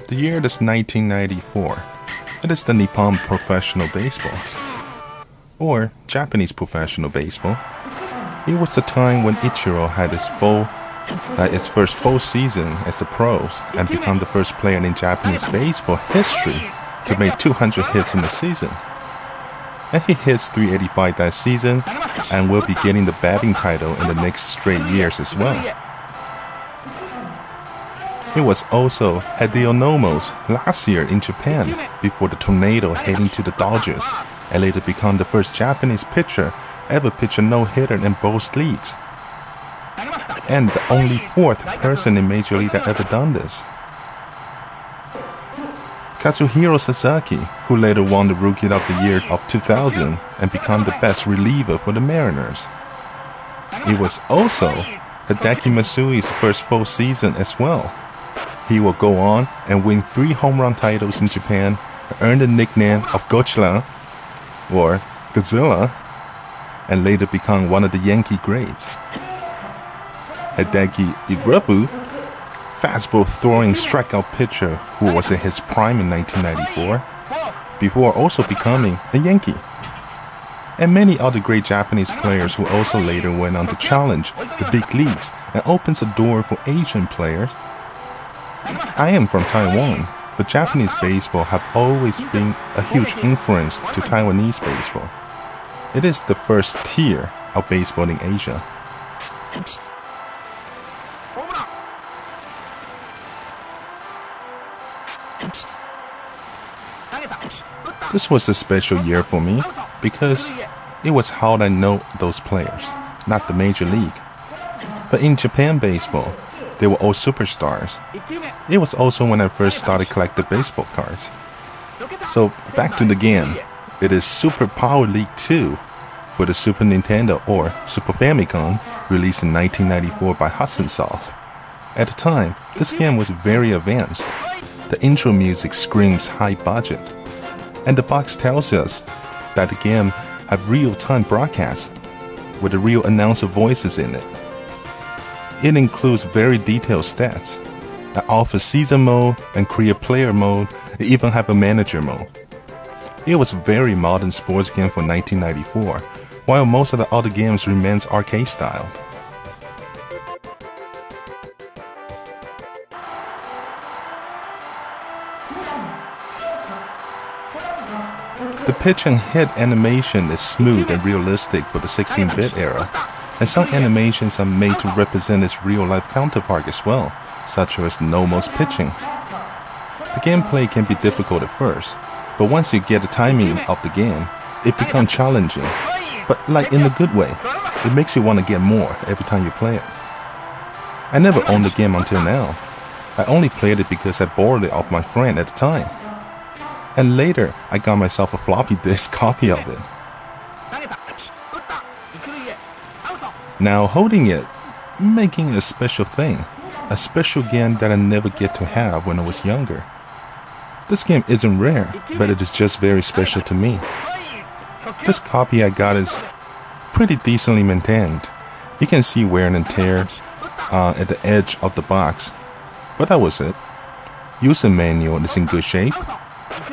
The year is 1994. It is the Nippon Professional Baseball, or Japanese Professional Baseball. It was the time when Ichiro had its first full season as the pros and become the first player in Japanese baseball history to make 200 hits in a season. And he hits 385 that season and will be getting the batting title in the next straight years as well. It was also Hideo Nomo's last year in Japan before the tornado heading to the Dodgers, and later become the first Japanese pitcher ever pitch a no-hitter in both leagues, and the only fourth person in Major League that ever done this. Kazuhiro Sasaki, who later won the Rookie of the Year of 2000 and became the best reliever for the Mariners. It was also Hideki Matsui's first full season as well. He will go on and win 3 home run titles in Japan and earn the nickname of Godzilla, or Godzilla, and later become one of the Yankee greats. Hideki Irabu, fastball throwing strikeout pitcher who was in his prime in 1994, before also becoming a Yankee. And many other great Japanese players who also later went on to challenge the big leagues and opens a door for Asian players. I am from Taiwan, but Japanese baseball have always been a huge influence to Taiwanese baseball. It is the first tier of baseball in Asia. This was a special year for me because it was how I know those players, not the major league. But in Japan baseball, they were all superstars. It was also when I first started collecting baseball cards. So back to the game. It is Super Power League 2 for the Super Nintendo or Super Famicom, released in 1994 by Hudson Soft. At the time, this game was very advanced. The intro music screams high budget, and the box tells us that the game had real-time broadcasts with the real announcer voices in it. It includes very detailed stats. It offers season mode and career player mode. It even have a manager mode. It was a very modern sports game for 1994, while most of the other games remains arcade styled. The pitch and hit animation is smooth and realistic for the 16-bit era, and some animations are made to represent its real-life counterpart as well, such as Nomo's pitching. The gameplay can be difficult at first, but once you get the timing of the game, it becomes challenging, but like in a good way. It makes you want to get more every time you play it. I never owned the game until now. I only played it because I borrowed it off my friend at the time. And later, I got myself a floppy disk copy of it. Now holding it, making a special thing, a special game that I never get to have when I was younger. This game isn't rare, but it is just very special to me. This copy I got is pretty decently maintained. You can see wear and tear at the edge of the box, but that was it. User manual is in good shape,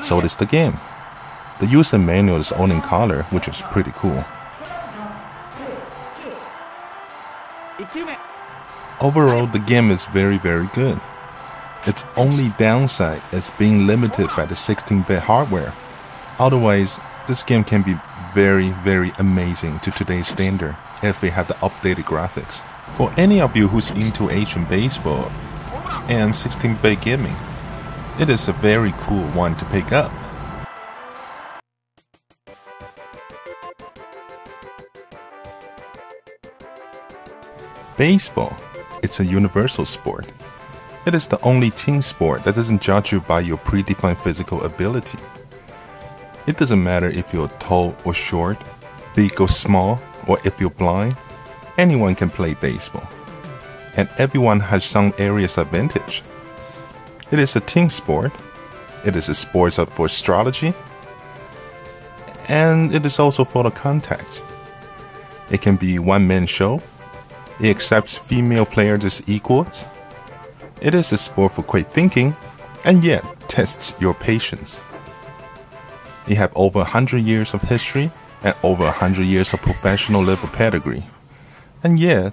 so is the game. The user manual is all in color, which is pretty cool. Overall, the game is very good. Its only downside is being limited by the 16-bit hardware. Otherwise, this game can be very amazing to today's standard if it had the updated graphics. For any of you who's into Asian baseball and 16-bit gaming, it is a very cool one to pick up. Baseball, it's a universal sport. It is the only team sport that doesn't judge you by your predefined physical ability. It doesn't matter if you're tall or short, big or small, or if you're blind, anyone can play baseball. And everyone has some areas of advantage. It is a team sport, it is a sport for strategy, and it is also full of contact. It can be one-man show. It accepts female players as equals. It is a sport for quick thinking, and yet tests your patience. You have over 100 years of history and over 100 years of professional level pedigree. And yet,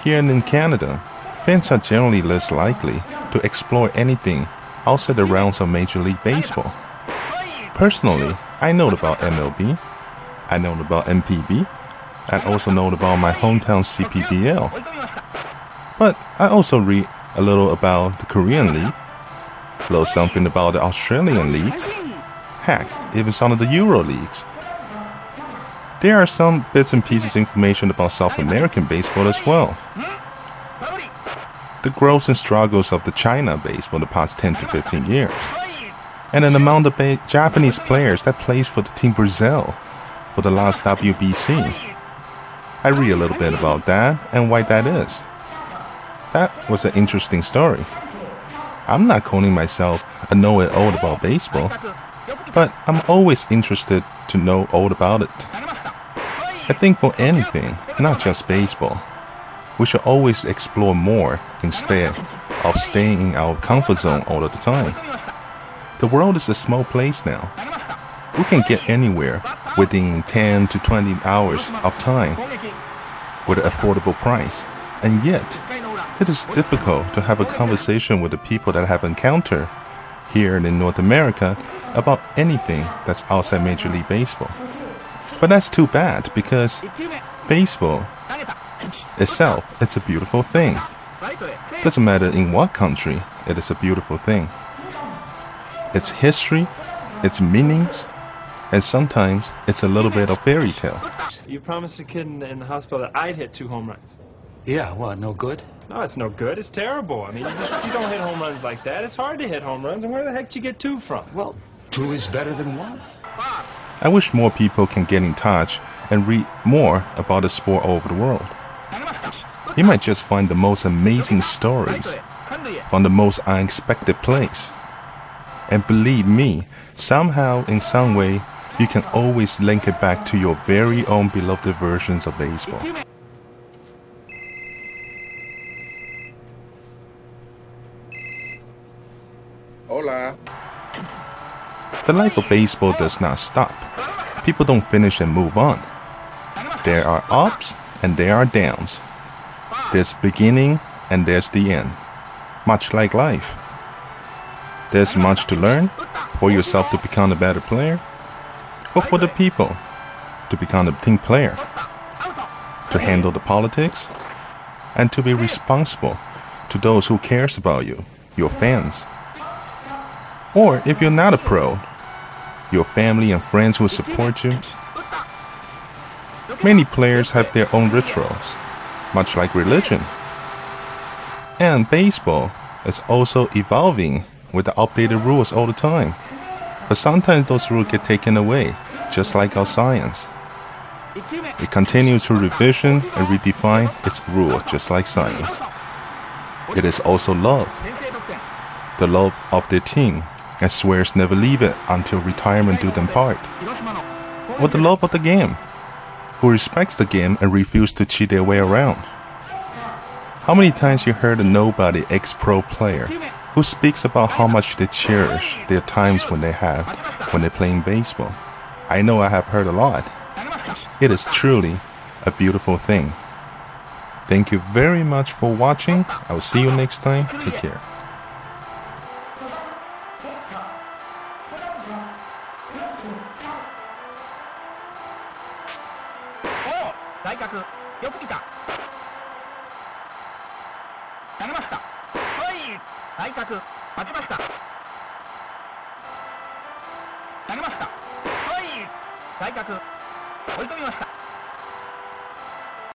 here in Canada, fans are generally less likely to explore anything outside the realms of Major League Baseball. Personally, I know about MLB, I know about MPB, and also know about my hometown CPBL. But I also read a little about the Korean League, a little something about the Australian leagues, heck, even some of the Euro leagues. There are some bits and pieces of information about South American baseball as well. The growth and struggles of the China baseball the past 10 to 15 years. And an amount of Japanese players that plays for the Team Brazil for the last WBC. I read a little bit about that and why that is. That was an interesting story. I'm not calling myself a know-it-all about baseball, but I'm always interested to know all about it. I think for anything, not just baseball, we should always explore more instead of staying in our comfort zone all of the time. The world is a small place now. We can get anywhere within 10 to 20 hours of time with an affordable price. And yet, it is difficult to have a conversation with the people that I have encountered here in North America about anything that's outside Major League Baseball. But that's too bad because baseball itself, it's a beautiful thing. Doesn't matter in what country, it is a beautiful thing. Its history, its meanings, and sometimes it's a little bit of fairy tale. You promised a kid in the hospital that I'd hit 2 home runs. Yeah, what, no good? No, it's no good. It's terrible. I mean, you don't hit home runs like that. It's hard to hit home runs. And where the heck did you get 2 from? Well, 2 is better than 1. I wish more people can get in touch and read more about the sport all over the world. You might just find the most amazing stories from the most unexpected place. And believe me, somehow, in some way, you can always link it back to your very own beloved versions of baseball. Hola. The life of baseball does not stop. People don't finish and move on. There are ups and there are downs. There's beginning and there's the end. Much like life. There's much to learn for yourself to become a better player, or for the people to become a team player, to handle the politics, and to be responsible to those who cares about you, your fans. Or if you're not a pro, your family and friends who support you. Many players have their own rituals, much like religion. And baseball is also evolving with the updated rules all the time. But sometimes those rules get taken away, just like our science. It continues to revision and redefine its rule, just like science. It is also love. The love of their team, and swears never leave it until retirement do them part. Or the love of the game, who respects the game and refuses to cheat their way around. How many times you heard a nobody ex-pro player who speaks about how much they cherish their times when they're playing baseball? I know I have heard a lot. It is truly a beautiful thing. Thank you very much for watching. I will see you next time. Take care.